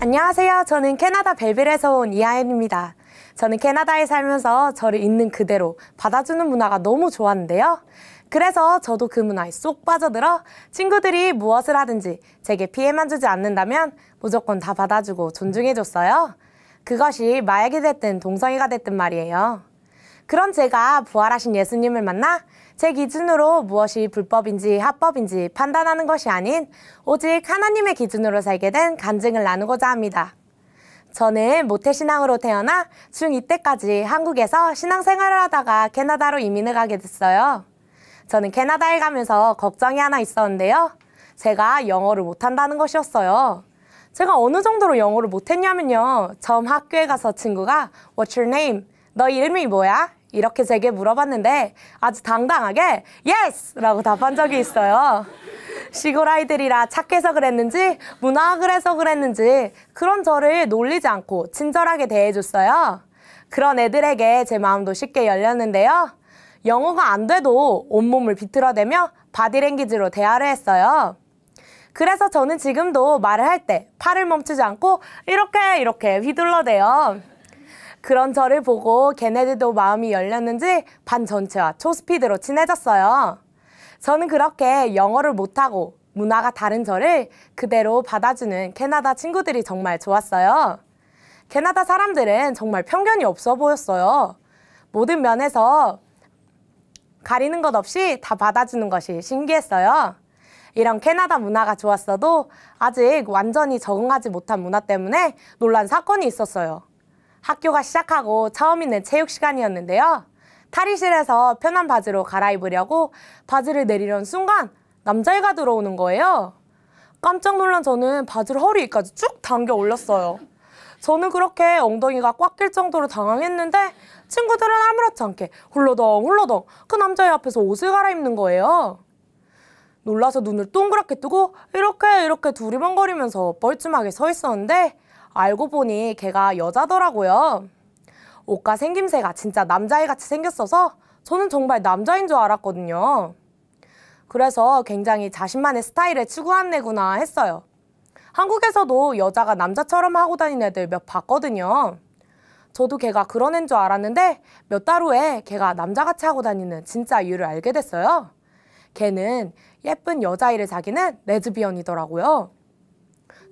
안녕하세요. 저는 캐나다 벨빌에서 온 이하연입니다. 저는 캐나다에 살면서 저를 있는 그대로 받아주는 문화가 너무 좋았는데요. 그래서 저도 그 문화에 쏙 빠져들어 친구들이 무엇을 하든지 제게 피해만 주지 않는다면 무조건 다 받아주고 존중해줬어요. 그것이 마약이 됐든 동성애가 됐든 말이에요. 그런 제가 부활하신 예수님을 만나 제 기준으로 무엇이 불법인지 합법인지 판단하는 것이 아닌 오직 하나님의 기준으로 살게 된 간증을 나누고자 합니다. 저는 모태신앙으로 태어나 중2 때까지 한국에서 신앙생활을 하다가 캐나다로 이민을 가게 됐어요. 저는 캐나다에 가면서 걱정이 하나 있었는데요. 제가 영어를 못한다는 것이었어요. 제가 어느 정도로 영어를 못했냐면요. 처음 학교에 가서 친구가 What's your name? 너 이름이 뭐야? 이렇게 제게 물어봤는데 아주 당당하게 Yes! 라고 답한 적이 있어요. 시골 아이들이라 착해서 그랬는지 문화학을 해서 그랬는지 그런 저를 놀리지 않고 친절하게 대해줬어요. 그런 애들에게 제 마음도 쉽게 열렸는데요. 영어가 안 돼도 온몸을 비틀어대며 바디랭귀지로 대화를 했어요. 그래서 저는 지금도 말을 할 때 팔을 멈추지 않고 이렇게 휘둘러대요. 그런 저를 보고 걔네들도 마음이 열렸는지 반 전체와 초스피드로 친해졌어요. 저는 그렇게 영어를 못하고 문화가 다른 저를 그대로 받아주는 캐나다 친구들이 정말 좋았어요. 캐나다 사람들은 정말 편견이 없어 보였어요. 모든 면에서 가리는 것 없이 다 받아주는 것이 신기했어요. 이런 캐나다 문화가 좋았어도 아직 완전히 적응하지 못한 문화 때문에 놀란 사건이 있었어요. 학교가 시작하고 처음 있는 체육 시간이었는데요. 탈의실에서 편한 바지로 갈아입으려고 바지를 내리려는 순간 남자애가 들어오는 거예요. 깜짝 놀란 저는 바지를 허리 위까지 쭉 당겨 올렸어요. 저는 그렇게 엉덩이가 꽉 낄 정도로 당황했는데 친구들은 아무렇지 않게 훌러덩 그 남자애 앞에서 옷을 갈아입는 거예요. 놀라서 눈을 동그랗게 뜨고 이렇게 두리번거리면서 뻘쭘하게 서 있었는데 알고 보니 걔가 여자더라고요. 옷과 생김새가 진짜 남자애같이 생겼어서 저는 정말 남자인 줄 알았거든요. 그래서 굉장히 자신만의 스타일을 추구한 애구나 했어요. 한국에서도 여자가 남자처럼 하고 다니는 애들 몇 봤거든요. 저도 걔가 그런 애인 줄 알았는데 몇 달 후에 걔가 남자같이 하고 다니는 진짜 이유를 알게 됐어요. 걔는 예쁜 여자아이를 사귀는 레즈비언이더라고요.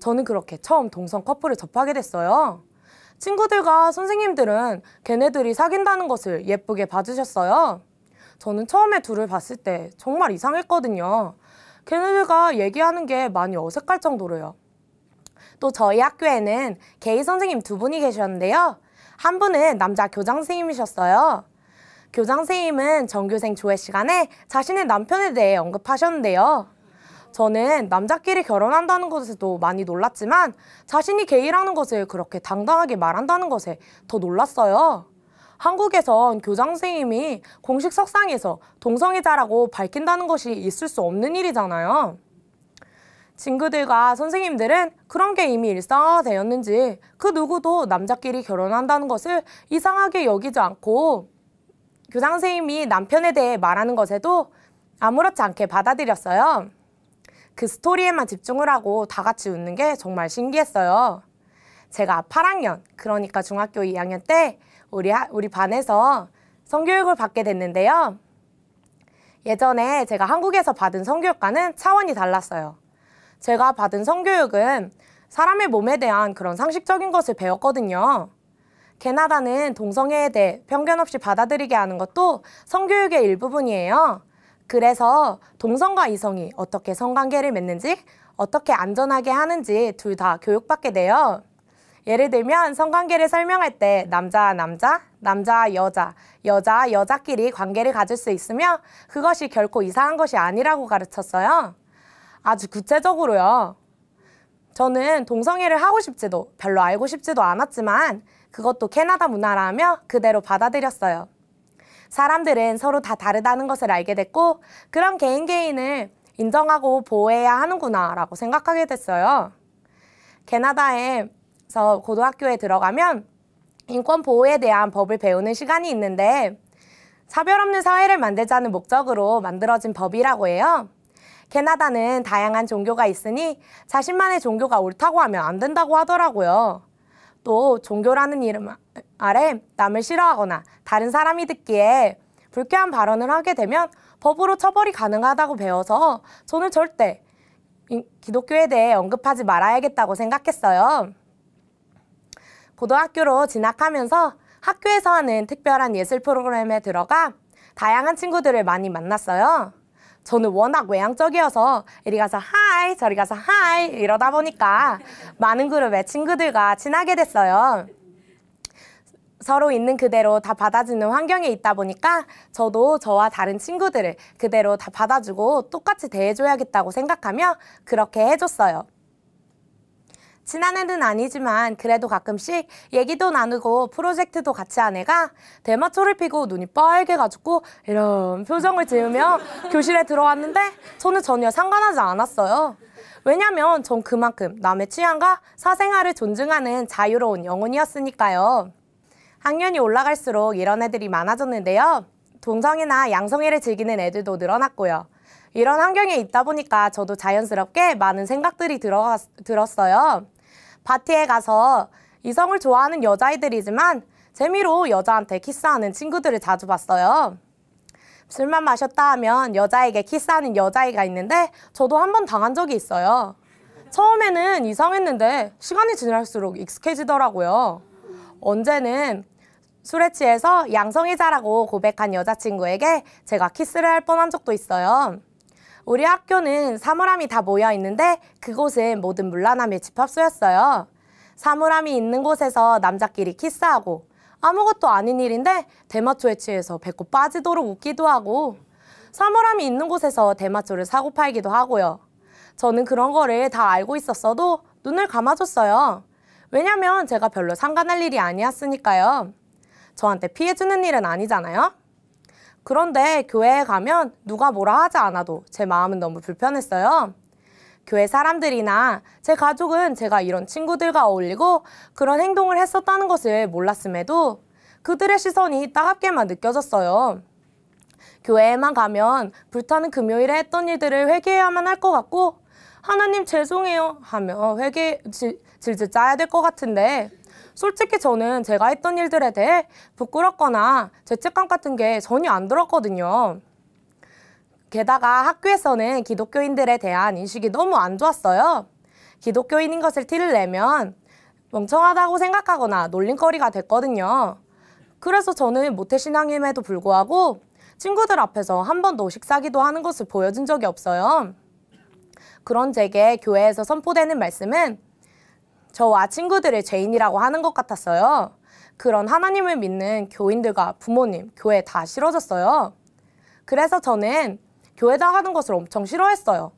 저는 그렇게 처음 동성 커플을 접하게 됐어요. 친구들과 선생님들은 걔네들이 사귄다는 것을 예쁘게 봐주셨어요. 저는 처음에 둘을 봤을 때 정말 이상했거든요. 걔네들과 얘기하는 게 많이 어색할 정도로요. 또 저희 학교에는 게이 선생님 2분이 계셨는데요. 한 분은 남자 교장 선생님이셨어요. 교장 선생님은 전교생 조회 시간에 자신의 남편에 대해 언급하셨는데요. 저는 남자끼리 결혼한다는 것에도 많이 놀랐지만 자신이 게이라는 것을 그렇게 당당하게 말한다는 것에 더 놀랐어요. 한국에선 교장 선생님이 공식 석상에서 동성애자라고 밝힌다는 것이 있을 수 없는 일이잖아요. 친구들과 선생님들은 그런 게 이미 일상화가 되었는지 그 누구도 남자끼리 결혼한다는 것을 이상하게 여기지 않고 교장 선생님이 남편에 대해 말하는 것에도 아무렇지 않게 받아들였어요. 그 스토리에만 집중을 하고 다 같이 웃는 게 정말 신기했어요. 제가 8학년, 그러니까 중학교 2학년 때 우리 반에서 성교육을 받게 됐는데요. 예전에 제가 한국에서 받은 성교육과는 차원이 달랐어요. 제가 받은 성교육은 사람의 몸에 대한 그런 상식적인 것을 배웠거든요. 캐나다는 동성애에 대해 편견 없이 받아들이게 하는 것도 성교육의 일부분이에요. 그래서 동성과 이성이 어떻게 성관계를 맺는지, 어떻게 안전하게 하는지 둘 다 교육받게 돼요. 예를 들면 성관계를 설명할 때 남자, 여자, 여자끼리 관계를 가질 수 있으며 그것이 결코 이상한 것이 아니라고 가르쳤어요. 아주 구체적으로요. 저는 동성애를 하고 싶지도 별로 알고 싶지도 않았지만 그것도 캐나다 문화라며 그대로 받아들였어요. 사람들은 서로 다 다르다는 것을 알게 됐고 그런 개인을 인정하고 보호해야 하는구나 라고 생각하게 됐어요. 캐나다에서 고등학교에 들어가면 인권 보호에 대한 법을 배우는 시간이 있는데 차별 없는 사회를 만들자는 목적으로 만들어진 법이라고 해요. 캐나다는 다양한 종교가 있으니 자신만의 종교가 옳다고 하면 안 된다고 하더라고요. 또 종교라는 이름 아래 남을 싫어하거나 다른 사람이 듣기에 불쾌한 발언을 하게 되면 법으로 처벌이 가능하다고 배워서 저는 절대 기독교에 대해 언급하지 말아야겠다고 생각했어요. 고등학교로 진학하면서 학교에서 하는 특별한 예술 프로그램에 들어가 다양한 친구들을 많이 만났어요. 저는 워낙 외향적이어서 이리 가서 하이 저리 가서 하이 이러다 보니까 많은 그룹의 친구들과 친하게 됐어요. 서로 있는 그대로 다 받아주는 환경에 있다 보니까 저도 저와 다른 친구들을 그대로 다 받아주고 똑같이 대해줘야겠다고 생각하며 그렇게 해줬어요. 친한 애는 아니지만 그래도 가끔씩 얘기도 나누고 프로젝트도 같이 한 애가 대마초를 피고 눈이 빨개가지고 이런 표정을 지으며 교실에 들어왔는데 저는 전혀 상관하지 않았어요. 왜냐면 전 그만큼 남의 취향과 사생활을 존중하는 자유로운 영혼이었으니까요. 학년이 올라갈수록 이런 애들이 많아졌는데요. 동성애나 양성애를 즐기는 애들도 늘어났고요. 이런 환경에 있다 보니까 저도 자연스럽게 많은 생각들이 들었어요. 파티에 가서 이성을 좋아하는 여자아이들이지만 재미로 여자한테 키스하는 친구들을 자주 봤어요. 술만 마셨다 하면 여자에게 키스하는 여자아이가 있는데 저도 한 번 당한 적이 있어요. 처음에는 이상했는데 시간이 지날수록 익숙해지더라고요. 언제는 술에 취해서 양성애자라고 고백한 여자친구에게 제가 키스를 할 뻔한 적도 있어요. 우리 학교는 사물함이 다 모여 있는데 그곳은 모든 문란함의 집합소였어요. 사물함이 있는 곳에서 남자끼리 키스하고 아무것도 아닌 일인데 대마초에 취해서 배꼽 빠지도록 웃기도 하고 사물함이 있는 곳에서 대마초를 사고 팔기도 하고요. 저는 그런 거를 다 알고 있었어도 눈을 감아줬어요. 왜냐면 제가 별로 상관할 일이 아니었으니까요. 저한테 피해주는 일은 아니잖아요. 그런데 교회에 가면 누가 뭐라 하지 않아도 제 마음은 너무 불편했어요. 교회 사람들이나 제 가족은 제가 이런 친구들과 어울리고 그런 행동을 했었다는 것을 몰랐음에도 그들의 시선이 따갑게만 느껴졌어요. 교회에만 가면 불타는 금요일에 했던 일들을 회개해야만 할 것 같고 하나님 죄송해요 하며 회개 질질 짜야 될 것 같은데 솔직히 저는 제가 했던 일들에 대해 부끄럽거나 죄책감 같은 게 전혀 안 들었거든요. 게다가 학교에서는 기독교인들에 대한 인식이 너무 안 좋았어요. 기독교인인 것을 티를 내면 멍청하다고 생각하거나 놀림거리가 됐거든요. 그래서 저는 모태신앙임에도 불구하고 친구들 앞에서 한 번도 식사기도 하는 것을 보여준 적이 없어요. 그런 제게 교회에서 선포되는 말씀은 저와 친구들을 죄인이라고 하는 것 같았어요. 그런 하나님을 믿는 교인들과 부모님, 교회 다 싫어졌어요. 그래서 저는 교회 나가는 것을 엄청 싫어했어요.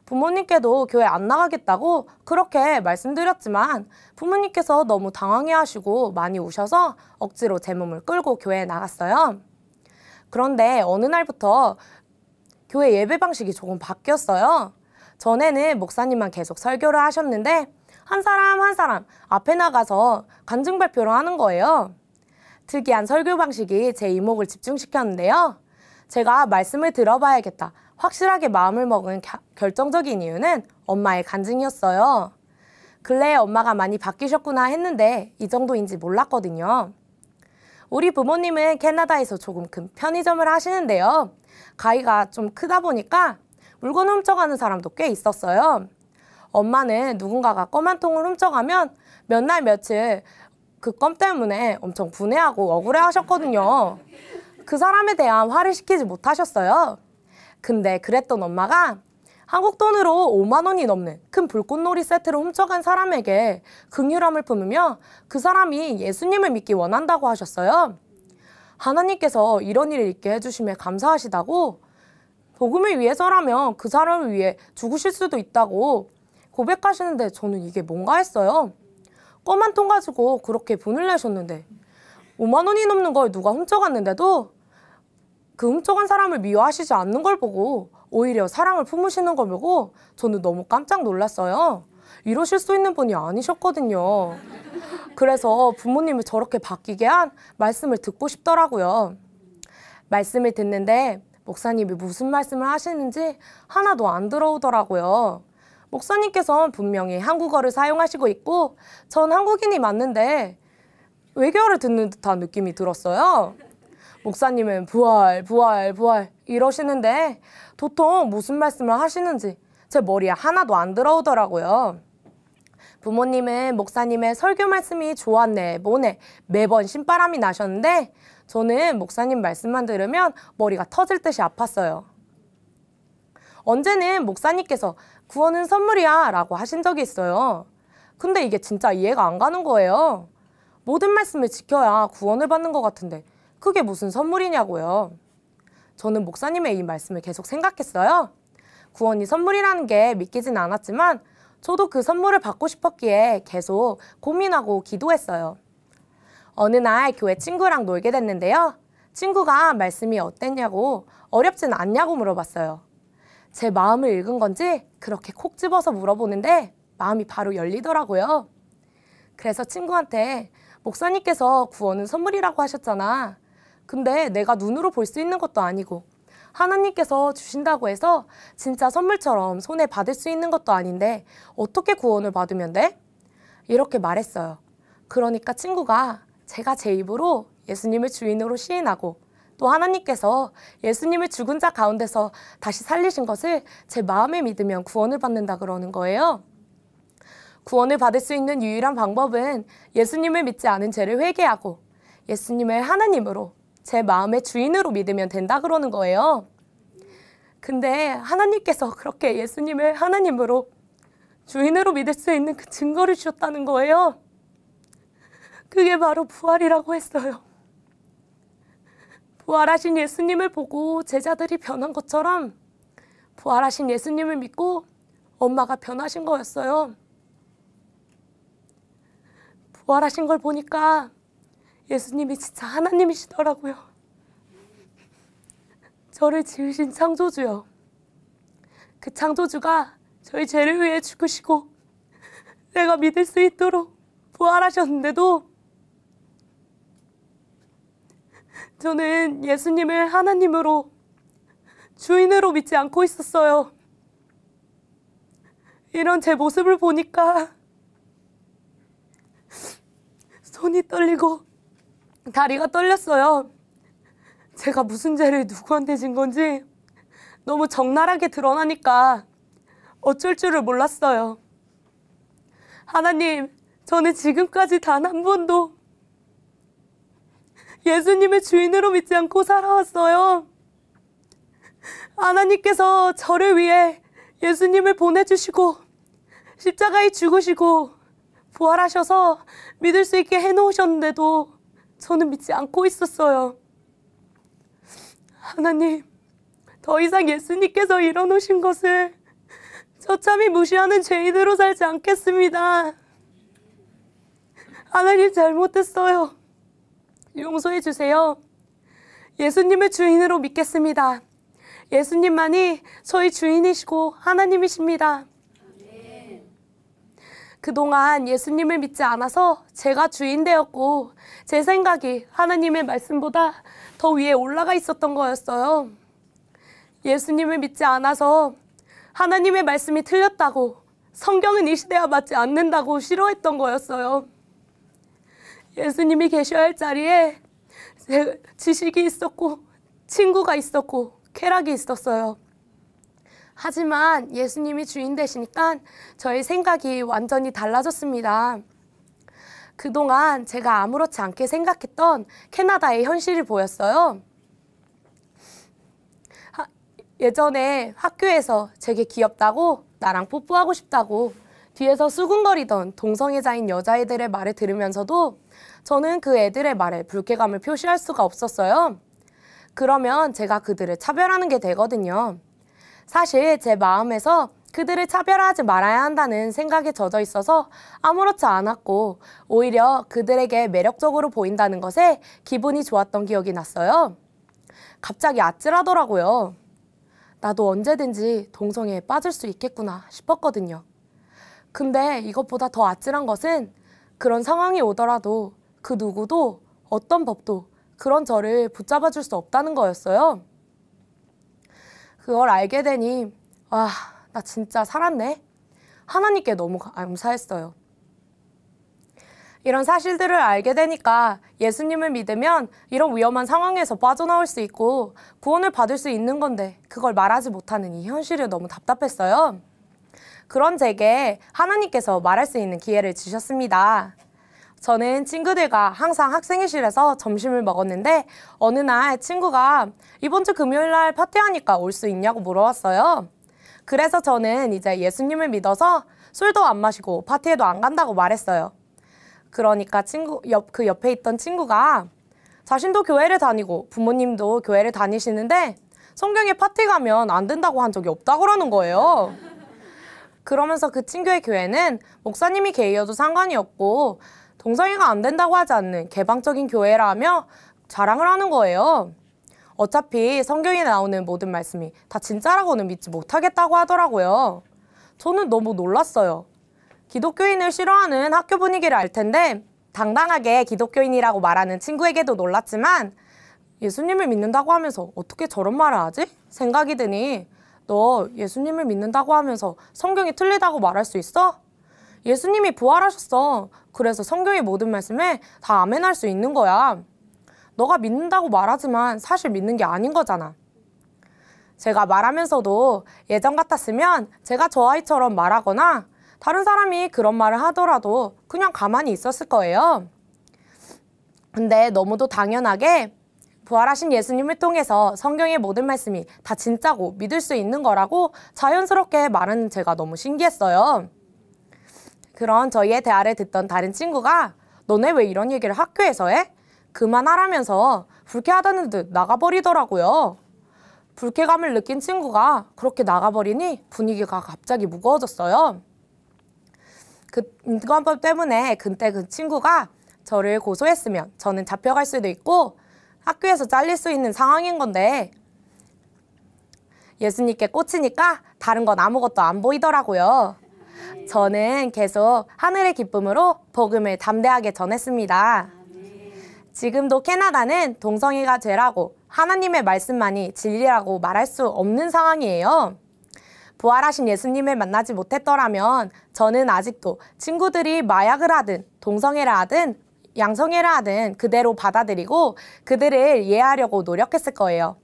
부모님께도 교회 안 나가겠다고 그렇게 말씀드렸지만 부모님께서 너무 당황해하시고 많이 우셔서 억지로 제 몸을 끌고 교회에 나갔어요. 그런데 어느 날부터 교회 예배 방식이 조금 바뀌었어요. 전에는 목사님만 계속 설교를 하셨는데 한 사람 한 사람 앞에 나가서 간증 발표를 하는 거예요. 특이한 설교 방식이 제 이목을 집중시켰는데요. 제가 말씀을 들어봐야겠다. 확실하게 마음을 먹은 결정적인 이유는 엄마의 간증이었어요. 근래에 엄마가 많이 바뀌셨구나 했는데 이 정도인지 몰랐거든요. 우리 부모님은 캐나다에서 조금 큰 편의점을 하시는데요. 가게가 좀 크다 보니까 물건 훔쳐가는 사람도 꽤 있었어요. 엄마는 누군가가 껌 한 통을 훔쳐가면 몇 날 며칠 그 껌 때문에 엄청 분해하고 억울해하셨거든요. 그 사람에 대한 화를 시키지 못하셨어요. 근데 그랬던 엄마가 한국 돈으로 5만 원이 넘는 큰 불꽃놀이 세트를 훔쳐간 사람에게 긍휼함을 품으며 그 사람이 예수님을 믿기 원한다고 하셨어요. 하나님께서 이런 일을 있게 해주심에 감사하시다고 복음을 위해서라면 그 사람을 위해 죽으실 수도 있다고 고백하시는데 저는 이게 뭔가 했어요. 껌 한 통 가지고 그렇게 분을 내셨는데 5만 원이 넘는 걸 누가 훔쳐갔는데도 그 훔쳐간 사람을 미워하시지 않는 걸 보고 오히려 사랑을 품으시는 걸 보고 저는 너무 깜짝 놀랐어요. 이러실 수 있는 분이 아니셨거든요. 그래서 부모님을 저렇게 바뀌게 한 말씀을 듣고 싶더라고요. 말씀을 듣는데 목사님이 무슨 말씀을 하시는지 하나도 안 들어오더라고요. 목사님께서는 분명히 한국어를 사용하시고 있고 전 한국인이 맞는데 외계어를 듣는 듯한 느낌이 들었어요. 목사님은 부활, 부활, 부활 이러시는데 도통 무슨 말씀을 하시는지 제 머리에 하나도 안 들어오더라고요. 부모님은 목사님의 설교 말씀이 좋았네, 뭐네 매번 신바람이 나셨는데 저는 목사님 말씀만 들으면 머리가 터질 듯이 아팠어요. 언제는 목사님께서 구원은 선물이야 라고 하신 적이 있어요. 근데 이게 진짜 이해가 안 가는 거예요. 모든 말씀을 지켜야 구원을 받는 것 같은데 그게 무슨 선물이냐고요. 저는 목사님의 이 말씀을 계속 생각했어요. 구원이 선물이라는 게 믿기진 않았지만 저도 그 선물을 받고 싶었기에 계속 고민하고 기도했어요. 어느 날 교회 친구랑 놀게 됐는데요. 친구가 말씀이 어땠냐고 어렵진 않냐고 물어봤어요. 제 마음을 읽은 건지 그렇게 콕 집어서 물어보는데 마음이 바로 열리더라고요. 그래서 친구한테 목사님께서 구원은 선물이라고 하셨잖아. 근데 내가 눈으로 볼 수 있는 것도 아니고 하나님께서 주신다고 해서 진짜 선물처럼 손에 받을 수 있는 것도 아닌데 어떻게 구원을 받으면 돼? 이렇게 말했어요. 그러니까 친구가 제가 제 입으로 예수님을 주인으로 시인하고 또 하나님께서 예수님을 죽은 자 가운데서 다시 살리신 것을 제 마음에 믿으면 구원을 받는다 그러는 거예요. 구원을 받을 수 있는 유일한 방법은 예수님을 믿지 않은 죄를 회개하고 예수님을 하나님으로 제 마음의 주인으로 믿으면 된다 그러는 거예요. 근데 하나님께서 그렇게 예수님을 하나님으로 주인으로 믿을 수 있는 그 증거를 주셨다는 거예요. 그게 바로 부활이라고 했어요. 부활하신 예수님을 보고 제자들이 변한 것처럼 부활하신 예수님을 믿고 엄마가 변하신 거였어요. 부활하신 걸 보니까 예수님이 진짜 하나님이시더라고요. 저를 지으신 창조주요. 그 창조주가 저희 죄를 위해 죽으시고 내가 믿을 수 있도록 부활하셨는데도 저는 예수님을 하나님으로 주인으로 믿지 않고 있었어요. 이런 제 모습을 보니까 손이 떨리고 다리가 떨렸어요. 제가 무슨 죄를 누구한테 진 건지 너무 적나라하게 드러나니까 어쩔 줄을 몰랐어요. 하나님, 저는 지금까지 단 한 번도 예수님을 주인으로 믿지 않고 살아왔어요. 하나님께서 저를 위해 예수님을 보내주시고 십자가에 죽으시고 부활하셔서 믿을 수 있게 해놓으셨는데도 저는 믿지 않고 있었어요. 하나님, 더 이상 예수님께서 이뤄놓으신 것을 처참히 무시하는 죄인으로 살지 않겠습니다. 하나님, 잘못했어요. 용서해 주세요. 예수님을 주인으로 믿겠습니다. 예수님만이 저희 주인이시고 하나님이십니다. 그동안 예수님을 믿지 않아서 제가 주인 되었고 제 생각이 하나님의 말씀보다 더 위에 올라가 있었던 거였어요. 예수님을 믿지 않아서 하나님의 말씀이 틀렸다고, 성경은 이 시대와 맞지 않는다고 싫어했던 거였어요. 예수님이 계셔야 할 자리에 지식이 있었고 친구가 있었고 쾌락이 있었어요. 하지만 예수님이 주인 되시니까 저의 생각이 완전히 달라졌습니다. 그동안 제가 아무렇지 않게 생각했던 캐나다의 현실이 보였어요. 예전에 학교에서 되게 귀엽다고 나랑 뽀뽀하고 싶다고 뒤에서 수군거리던 동성애자인 여자애들의 말을 들으면서도 저는 그 애들의 말에 불쾌감을 표시할 수가 없었어요. 그러면 제가 그들을 차별하는 게 되거든요. 사실 제 마음에서 그들을 차별하지 말아야 한다는 생각에 젖어 있어서 아무렇지 않았고 오히려 그들에게 매력적으로 보인다는 것에 기분이 좋았던 기억이 났어요. 갑자기 아찔하더라고요. 나도 언제든지 동성애에 빠질 수 있겠구나 싶었거든요. 근데 이것보다 더 아찔한 것은 그런 상황이 오더라도 그 누구도 어떤 법도 그런 저를 붙잡아 줄 수 없다는 거였어요. 그걸 알게 되니 와, 나 진짜 살았네. 하나님께 너무 감사했어요. 이런 사실들을 알게 되니까 예수님을 믿으면 이런 위험한 상황에서 빠져나올 수 있고 구원을 받을 수 있는 건데 그걸 말하지 못하는 이 현실이 너무 답답했어요. 그런 제게 하나님께서 말할 수 있는 기회를 주셨습니다. 저는 친구들과 항상 학생회실에서 점심을 먹었는데 어느 날 친구가 이번 주 금요일 날 파티하니까 올 수 있냐고 물어왔어요. 그래서 저는 이제 예수님을 믿어서 술도 안 마시고 파티에도 안 간다고 말했어요. 그러니까 그 옆에 있던 친구가 자신도 교회를 다니고 부모님도 교회를 다니시는데 성경에 파티 가면 안 된다고 한 적이 없다고 그러는 거예요. 그러면서 그 친구의 교회는 목사님이 게이여도 상관이 없고 동성애가 안 된다고 하지 않는 개방적인 교회라며 자랑을 하는 거예요. 어차피 성경에 나오는 모든 말씀이 다 진짜라고는 믿지 못하겠다고 하더라고요. 저는 너무 놀랐어요. 기독교인을 싫어하는 학교 분위기를 알 텐데 당당하게 기독교인이라고 말하는 친구에게도 놀랐지만 예수님을 믿는다고 하면서 어떻게 저런 말을 하지? 생각이 드니 너 예수님을 믿는다고 하면서 성경이 틀리다고 말할 수 있어? 예수님이 부활하셨어. 그래서 성경의 모든 말씀에 다 아멘할 수 있는 거야. 너가 믿는다고 말하지만 사실 믿는 게 아닌 거잖아. 제가 말하면서도 예전 같았으면 제가 저 아이처럼 말하거나 다른 사람이 그런 말을 하더라도 그냥 가만히 있었을 거예요. 근데 너무도 당연하게 부활하신 예수님을 통해서 성경의 모든 말씀이 다 진짜고 믿을 수 있는 거라고 자연스럽게 말하는 제가 너무 신기했어요. 그런 저희의 대화를 듣던 다른 친구가 너네 왜 이런 얘기를 학교에서 해? 그만하라면서 불쾌하다는 듯 나가버리더라고요. 불쾌감을 느낀 친구가 그렇게 나가버리니 분위기가 갑자기 무거워졌어요. 그 인권법 때문에 그때 그 친구가 저를 고소했으면 저는 잡혀갈 수도 있고 학교에서 잘릴 수 있는 상황인 건데 예수님께 꽂히니까 다른 건 아무것도 안 보이더라고요. 저는 계속 하늘의 기쁨으로 복음을 담대하게 전했습니다. 지금도 캐나다는 동성애가 죄라고 하나님의 말씀만이 진리라고 말할 수 없는 상황이에요. 부활하신 예수님을 만나지 못했더라면 저는 아직도 친구들이 마약을 하든 동성애를 하든 양성애를 하든 그대로 받아들이고 그들을 이해하려고 노력했을 거예요.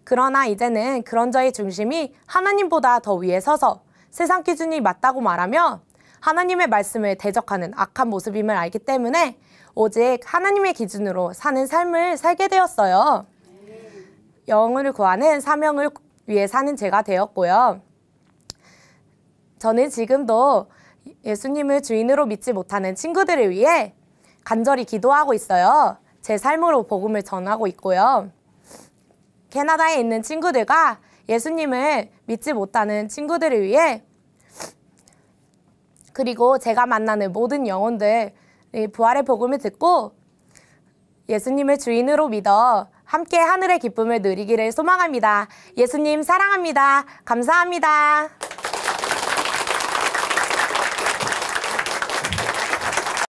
그러나 이제는 그런 저의 중심이 하나님보다 더 위에 서서 세상 기준이 맞다고 말하며 하나님의 말씀을 대적하는 악한 모습임을 알기 때문에 오직 하나님의 기준으로 사는 삶을 살게 되었어요. 영혼을 구하는 사명을 위해 사는 제가 되었고요. 저는 지금도 예수님을 주인으로 믿지 못하는 친구들을 위해 간절히 기도하고 있어요. 제 삶으로 복음을 전하고 있고요. 캐나다에 있는 친구들과 예수님을 믿지 못하는 친구들을 위해 그리고 제가 만나는 모든 영혼들이 부활의 복음을 듣고 예수님을 주인으로 믿어 함께 하늘의 기쁨을 누리기를 소망합니다. 예수님 사랑합니다. 감사합니다.